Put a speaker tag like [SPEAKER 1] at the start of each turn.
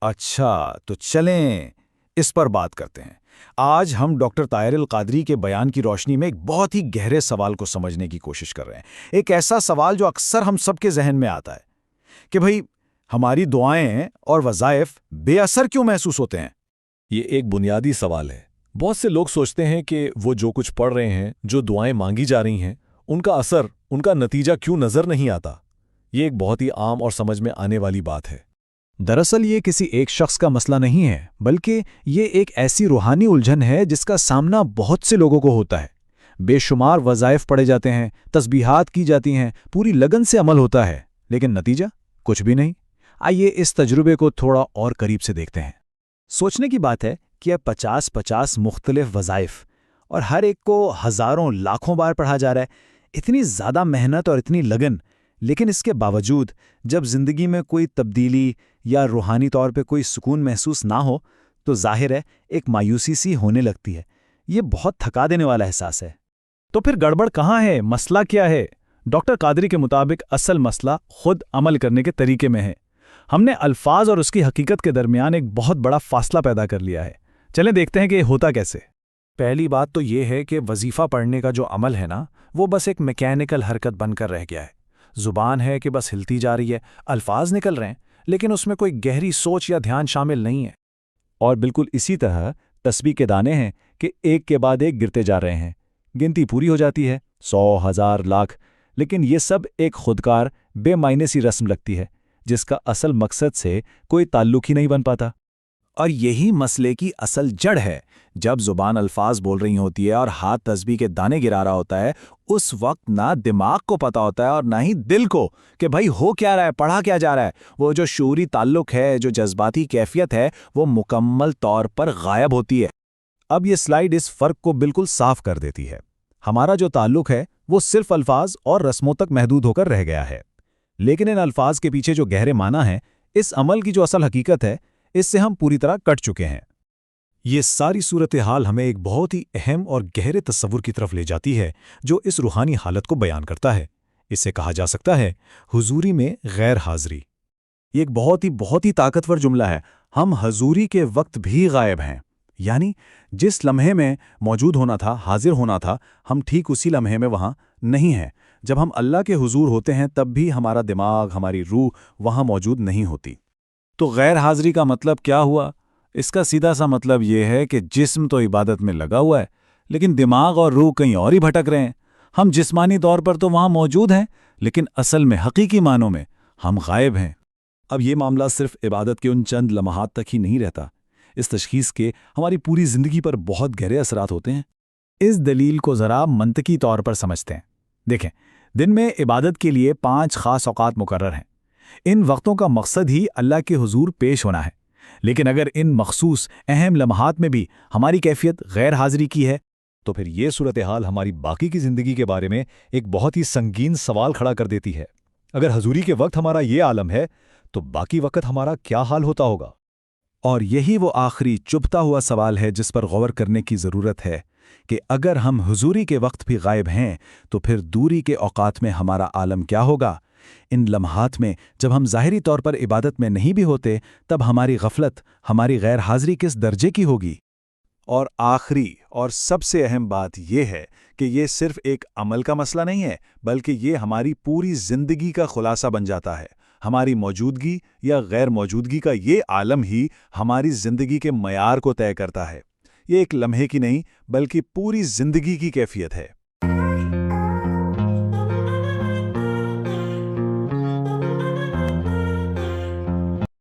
[SPEAKER 1] اچھا تو چلیں اس پر بات کرتے ہیں۔ آج ہم ڈاکٹر طاہر القادری کے بیان کی روشنی میں ایک بہت ہی گہرے سوال کو سمجھنے کی کوشش کر رہے ہیں، ایک ایسا سوال جو اکثر ہم سب کے ذہن میں آتا ہے کہ بھئی ہماری دعائیں اور وظائف بے اثر کیوں محسوس ہوتے ہیں؟
[SPEAKER 2] یہ ایک بنیادی سوال ہے۔ بہت سے لوگ سوچتے ہیں کہ وہ جو کچھ پڑھ رہے ہیں، جو دعائیں مانگی جا رہی ہیں، ان کا اثر، ان کا نتیجہ کیوں نظر نہیں آتا۔ یہ ایک بہت ہی عام اور سمجھ میں آنے والی بات ہے۔
[SPEAKER 3] دراصل یہ کسی ایک شخص کا مسئلہ نہیں ہے، بلکہ یہ ایک ایسی روحانی الجھن ہے جس کا سامنا بہت سے لوگوں کو ہوتا ہے۔ بے شمار وظائف پڑھے جاتے ہیں، تسبیحات کی جاتی ہیں، پوری لگن سے عمل ہوتا ہے، لیکن نتیجہ کچھ بھی نہیں۔ آئیے اس تجربے کو تھوڑا اور قریب سے دیکھتے ہیں۔ سوچنے کی بات ہے کہ اب 50 مختلف وظائف اور ہر ایک کو ہزاروں لاکھوں بار پڑھا جا رہا ہے، اتنی زیادہ محنت اور اتنی لگن، لیکن اس کے باوجود جب زندگی میں کوئی تبدیلی یا روحانی طور پہ کوئی سکون محسوس نہ ہو تو ظاہر ہے ایک مایوسی سی ہونے لگتی ہے۔ یہ بہت تھکا دینے والا احساس ہے۔
[SPEAKER 4] تو پھر گڑبڑ کہاں ہے؟ مسئلہ کیا ہے؟ ڈاکٹر قادری کے مطابق اصل مسئلہ خود عمل کرنے کے طریقے میں ہے۔ ہم نے الفاظ اور اس کی حقیقت کے درمیان ایک بہت بڑا فاصلہ پیدا کر لیا ہے۔ چلیں دیکھتے ہیں کہ یہ ہوتا کیسے۔
[SPEAKER 3] پہلی بات تو یہ ہے کہ وظیفہ پڑھنے کا جو عمل ہے نا، وہ بس ایک میکینیکل حرکت بن کر رہ گیا ہے۔ زبان ہے کہ بس ہلتی جا رہی ہے، الفاظ نکل رہے ہیں، لیکن اس میں کوئی گہری سوچ یا دھیان شامل نہیں ہے۔
[SPEAKER 2] اور بالکل اسی طرح تسبیح کے دانے ہیں کہ ایک کے بعد ایک گرتے جا رہے ہیں، گنتی پوری ہو جاتی ہے، 100، 1000، لاکھ، لیکن یہ سب ایک خودکار بے معنی سی رسم لگتی ہے جس کا اصل مقصد سے کوئی تعلق ہی نہیں بن پاتا۔
[SPEAKER 3] اور یہی مسئلے کی اصل جڑ ہے۔ جب زبان الفاظ بول رہی ہوتی ہے اور ہاتھ تسبیح کے دانے گرا رہا ہوتا ہے، اس وقت نہ دماغ کو پتا ہوتا ہے اور نہ ہی دل کو کہ بھائی ہو کیا رہا ہے، پڑھا کیا جا رہا ہے۔ وہ جو شعوری تعلق ہے، جو جذباتی کیفیت ہے، وہ مکمل طور پر غائب ہوتی ہے۔
[SPEAKER 4] اب یہ سلائیڈ اس فرق کو بالکل صاف کر دیتی ہے۔ ہمارا جو تعلق ہے وہ صرف الفاظ اور رسموں تک محدود ہو کر رہ گیا ہے، لیکن ان الفاظ کے پیچھے جو گہرے معنی ہیں، اس عمل کی جو اصل حقیقت ہے، اس سے ہم پوری طرح کٹ چکے ہیں۔
[SPEAKER 5] یہ ساری صورتحال ہمیں ایک بہت ہی اہم اور گہرے تصور کی طرف لے جاتی ہے جو اس روحانی حالت کو بیان کرتا ہے۔ اسے کہا جا سکتا ہے حضوری میں غیر حاضری۔
[SPEAKER 3] یہ ایک بہت ہی طاقتور جملہ ہے۔ ہم حضوری کے وقت بھی غائب ہیں، یعنی جس لمحے میں موجود ہونا تھا، حاضر ہونا تھا، ہم ٹھیک اسی لمحے میں وہاں نہیں ہیں۔ جب ہم اللہ کے حضور ہوتے ہیں تب بھی ہمارا دماغ، ہماری روح وہاں موجود نہیں ہوتی۔ تو غیر حاضری کا مطلب کیا ہوا؟ اس کا سیدھا سا مطلب یہ ہے کہ جسم تو عبادت میں لگا ہوا ہے، لیکن دماغ اور روح کہیں اور ہی بھٹک رہے ہیں۔ ہم جسمانی طور پر تو وہاں موجود ہیں، لیکن اصل میں، حقیقی معنوں میں ہم غائب ہیں۔
[SPEAKER 2] اب یہ معاملہ صرف عبادت کے ان چند لمحات تک ہی نہیں رہتا، اس تشخیص کے ہماری پوری زندگی پر بہت گہرے اثرات ہوتے ہیں۔
[SPEAKER 4] اس دلیل کو ذرا منطقی طور پر سمجھتے ہیں۔ دیکھیں، دن میں عبادت کے لیے 5 خاص اوقات مقرر ہیں۔ ان وقتوں کا مقصد ہی اللہ کے حضور پیش ہونا ہے، لیکن اگر ان مخصوص اہم لمحات میں بھی ہماری کیفیت غیر حاضری کی ہے
[SPEAKER 2] تو پھر یہ صورتحال ہماری باقی کی زندگی کے بارے میں ایک بہت ہی سنگین سوال کھڑا کر دیتی ہے۔ اگر حضوری کے وقت ہمارا یہ عالم ہے تو باقی وقت ہمارا کیا حال ہوتا ہوگا؟
[SPEAKER 3] اور یہی وہ آخری چبھتا ہوا سوال ہے جس پر غور کرنے کی ضرورت ہے کہ اگر ہم حضوری کے وقت بھی غائب ہیں تو پھر دوری کے اوقات میں ہمارا عالم کیا ہوگا؟ ان لمحات میں جب ہم ظاہری طور پر عبادت میں نہیں بھی ہوتے، تب ہماری غفلت، ہماری غیر حاضری کس درجے کی ہوگی؟ اور آخری اور سب سے اہم بات یہ ہے کہ یہ صرف ایک عمل کا مسئلہ نہیں ہے، بلکہ یہ ہماری پوری زندگی کا خلاصہ بن جاتا ہے۔ ہماری موجودگی یا غیر موجودگی کا یہ عالم ہی ہماری زندگی کے معیار کو طے کرتا ہے۔ یہ ایک لمحے کی نہیں بلکہ پوری زندگی کی کیفیت ہے۔